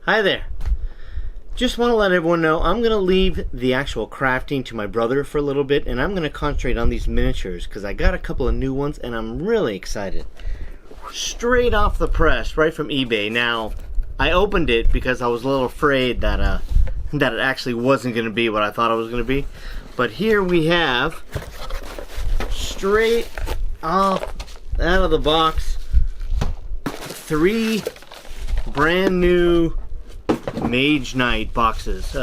Hi there. Just want to let everyone know I'm going to leave the actual crafting to my brother for a little bit, and I'm going to concentrate on these miniatures because I got a couple of new ones and I'm really excited. Straight off the press, right from eBay. Now, I opened it because I was a little afraid that it actually wasn't going to be what I thought it was going to be. But here we have, straight off out of the box, 3 brand new Mage Knight boxes,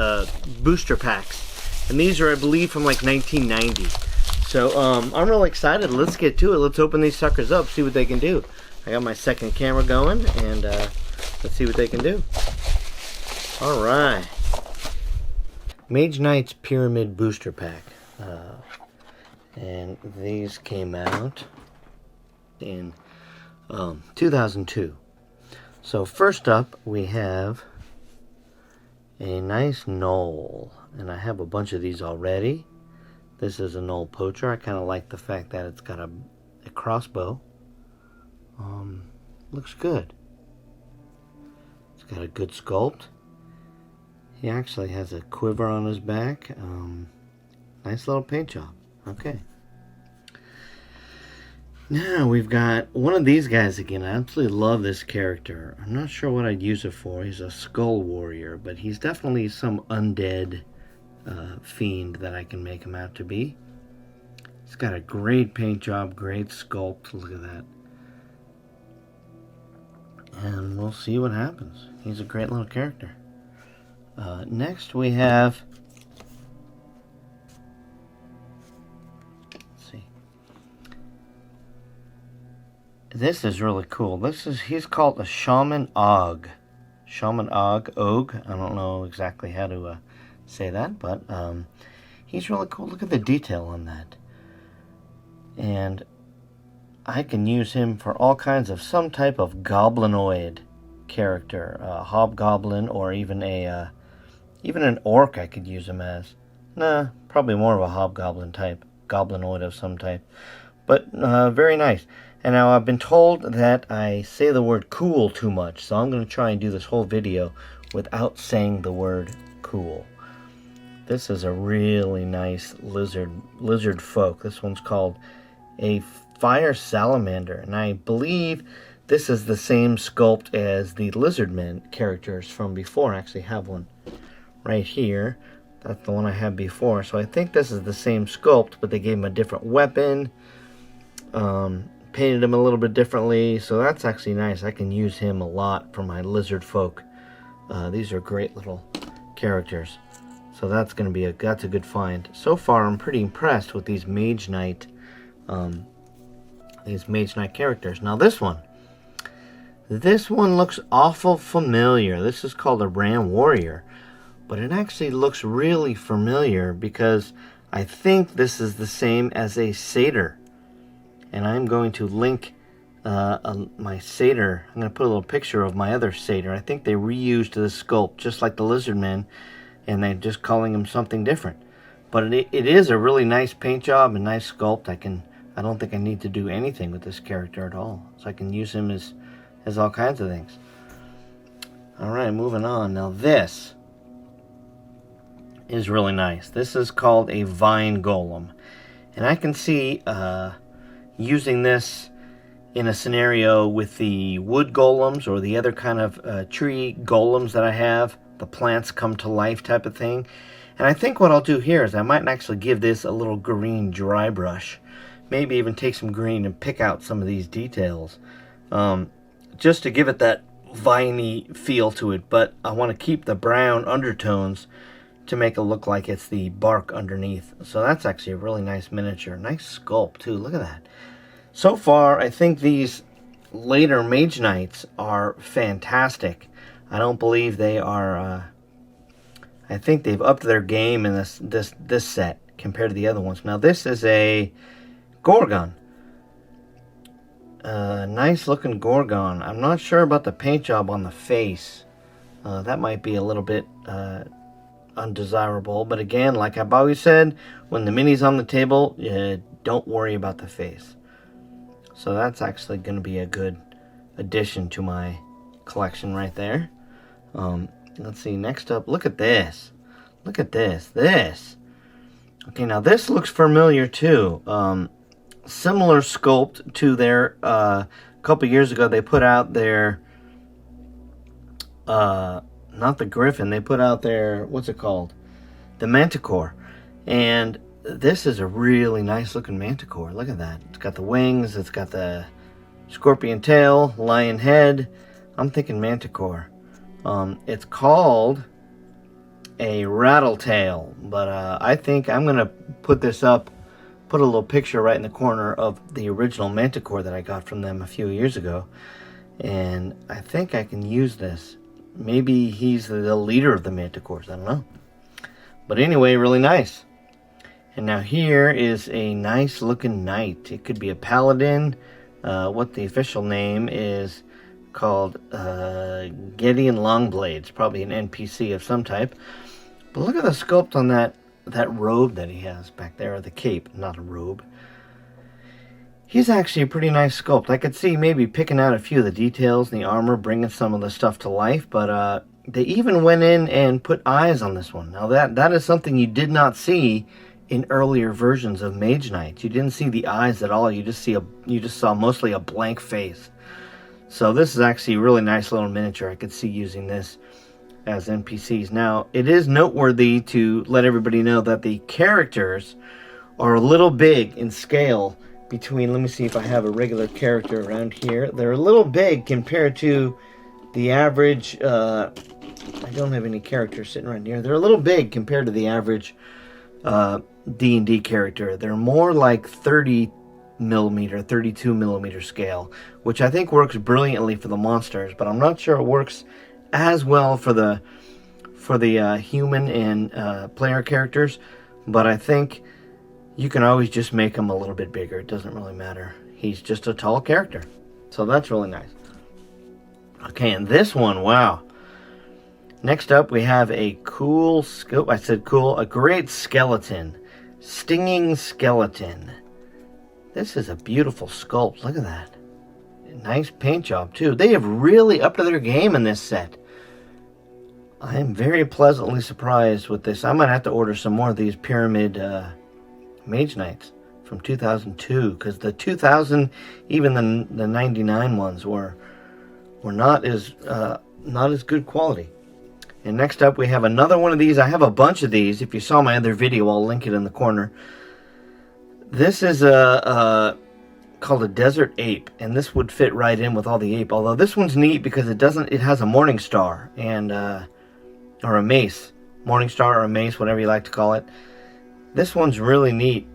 booster packs, and these are, I believe, from like 1990. So I'm really excited. Let's get to it. Let's open these suckers up, see what they can do. I got my second camera going, and let's see what they can do. All right, Mage Knight's Pyramid booster pack, and these came out in 2002. So first up, we have a nice gnoll, and I have a bunch of these already. This is a gnoll poacher. I kind of like the fact that it's got a crossbow. Looks good. It's got a good sculpt. He actually has a quiver on his back. Nice little paint job. Okay. Now we've got one of these guys again. I absolutely love this character. I'm not sure what I'd use it for. He's a skull warrior, but he's definitely some undead fiend that I can make him out to be. He's got a great paint job, great sculpt. Look at that. And we'll see what happens. He's a great little character. Next we have... This is really cool. He's called a Shaman Og. Shaman Og. I don't know exactly how to say that, but he's really cool. Look at the detail on that. And I can use him for all kinds of some type of goblinoid character, hobgoblin, or even an orc. I could use him as. Nah, probably more of a hobgoblin type, goblinoid of some type. But very nice. And now I've been told that I say the word cool too much, so I'm going to try and do this whole video without saying the word cool. This is a really nice lizard folk. This one's called a Fire Salamander, and I believe this is the same sculpt as the Lizardmen characters from before. I actually have one right here. That's the one I had before, so I think this is the same sculpt, but they gave him a different weapon. Painted him a little bit differently, so that's actually nice. I can use him a lot for my lizard folk. These are great little characters, so that's going to be that's a good find. So far, I'm pretty impressed with these Mage Knight characters. Now this one looks awful familiar. This is called a Ram Warrior, but it actually looks really familiar because I think this is the same as a satyr. And I'm going to link my satyr. I'm going to put a little picture of my other satyr. I think they reused the sculpt just like the Lizardmen, and they're just calling him something different. But it is a really nice paint job and nice sculpt. I don't think I need to do anything with this character at all. So I can use him as all kinds of things. Alright, moving on. Now this is really nice. This is called a Vine Golem. And I can see... using this in a scenario with the wood golems or the other kind of tree golems that I have, the plants come to life type of thing. And I think what I'll do here is I might actually give this a little green dry brush. Maybe even take some green and pick out some of these details. Just to give it that viney feel to it. But I want to keep the brown undertones to make it look like it's the bark underneath. So that's actually a really nice miniature. Nice sculpt too. Look at that. So far, I think these later Mage Knights are fantastic. I don't believe they are... I think they've upped their game in this set compared to the other ones. Now this is a Gorgon. Nice looking Gorgon. I'm not sure about the paint job on the face. That might be a little bit undesirable. But again, like I've always said, when the mini's on the table, don't worry about the face. So that's actually going to be a good addition to my collection right there. Let's see, next up, look at this. Look at this. This. Okay, now this looks familiar too. Similar sculpt to their, a couple years ago, they put out their, not the Griffin, they put out their, what's it called? The Manticore. And this is a really nice looking Manticore. Look at that. It's got the wings, it's got the scorpion tail, lion head. I'm thinking Manticore. It's called a Rattletail, but I think I'm going to put this up, put a little picture right in the corner of the original Manticore that I got from them a few years ago. And I think I can use this. Maybe he's the leader of the Manticores, I don't know. But anyway, really nice. And now here is a nice looking knight. It could be a paladin. What the official name is called Gideon Longblades. Probably an NPC of some type. But look at the sculpt on that robe that he has back there. The cape, not a robe. He's actually a pretty nice sculpt. I could see maybe picking out a few of the details in the armor, bringing some of the stuff to life. But they even went in and put eyes on this one. Now that is something you did not see in earlier versions of Mage Knight. You didn't see the eyes at all. You just saw mostly a blank face. So this is actually a really nice little miniature. I could see using this as NPCs. Now, it is noteworthy to let everybody know that the characters are a little big in scale between, let me see if I have a regular character around here. They're a little big compared to the average, I don't have any characters sitting right here. They're a little big compared to the average D&D character. They're more like 30 millimeter, 32 millimeter scale, which I think works brilliantly for the monsters, but I'm not sure it works as well for the human and player characters. But I think you can always just make him a little bit bigger. It doesn't really matter. He's just a tall character, so that's really nice. Okay, and this one, wow. Next up, we have a cool scope. I said cool, a great skeleton, stinging skeleton. This is a beautiful sculpt. Look at that. Nice paint job, too. They have really upped their game in this set. I am very pleasantly surprised with this. I might have to order some more of these Pyramid Mage Knights from 2002, because the 2000, even the 99 ones were not as good quality. And next up, we have another one of these. I have a bunch of these. If you saw my other video, I'll link it in the corner. This is called a desert ape, and this would fit right in with all the ape. Although this one's neat because it has a morning star and or a mace, morning star or a mace, whatever you like to call it. This one's really neat.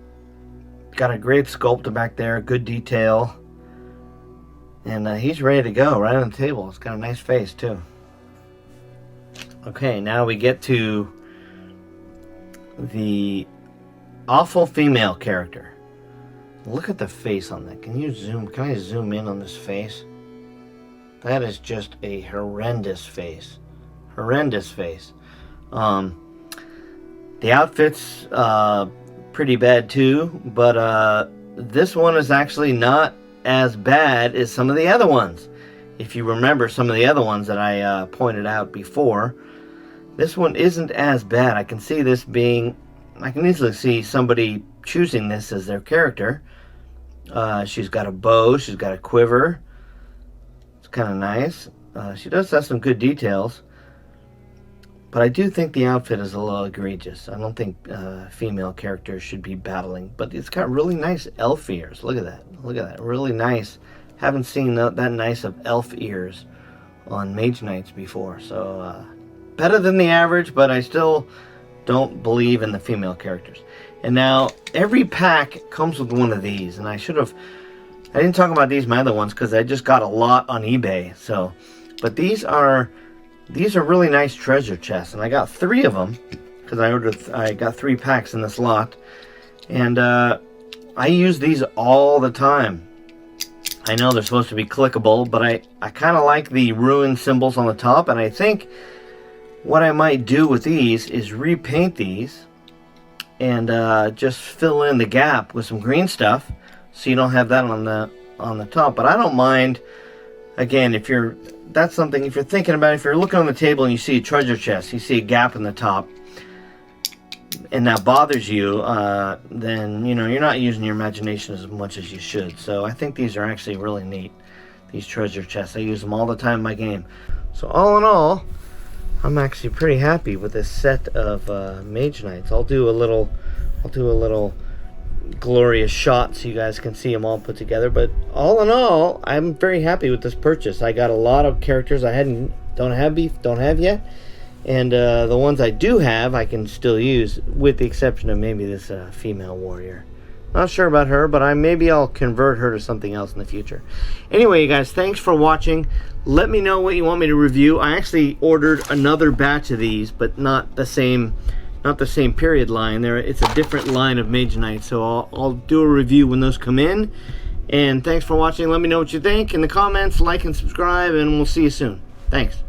Got a great sculpt back there, good detail, and he's ready to go right on the table. It's got a nice face too. Okay, now we get to the awful female character. Look at the face on that. Can I zoom in on this face? That is just a horrendous face. Horrendous face. The outfit's pretty bad too, but this one is actually not as bad as some of the other ones. If you remember some of the other ones that I pointed out before, this one isn't as bad. I can easily see somebody choosing this as their character. She's got a bow, she's got a quiver. It's kind of nice. She does have some good details. But I do think the outfit is a little egregious. I don't think female characters should be battling. But it's got really nice elf ears. Look at that. Look at that. Really nice. Haven't seen that nice of elf ears on Mage Knights before. So, better than the average, but I still don't believe in the female characters. And now, every pack comes with one of these. And I didn't talk about these, my other ones, because I just got a lot on eBay. So, but these are really nice treasure chests, and I got 3 of them because I got 3 packs in this lot, and I use these all the time. I know they're supposed to be clickable, but I kind of like the ruined symbols on the top, and I think what I might do with these is repaint these and just fill in the gap with some green stuff so you don't have that on the top. But I don't mind again, that's something, if you're thinking about it, if you're looking on the table and you see a treasure chest, you see a gap in the top, and that bothers you, then, you know, you're not using your imagination as much as you should. So I think these are actually really neat, these treasure chests. I use them all the time in my game. So all in all, I'm actually pretty happy with this set of Mage Knights. I'll do a little glorious shot so you guys can see them all put together. But all in all, I'm very happy with this purchase. I got a lot of characters I don't have yet, and the ones I do have I can still use, with the exception of maybe this female warrior. Not sure about her, but maybe I'll convert her to something else in the future. Anyway, you guys, thanks for watching. Let me know what you want me to review. I actually ordered another batch of these, but not the same period line. It's a different line of Mage Knight, so I'll do a review when those come in. And thanks for watching. Let me know what you think in the comments. Like and subscribe, and we'll see you soon. Thanks.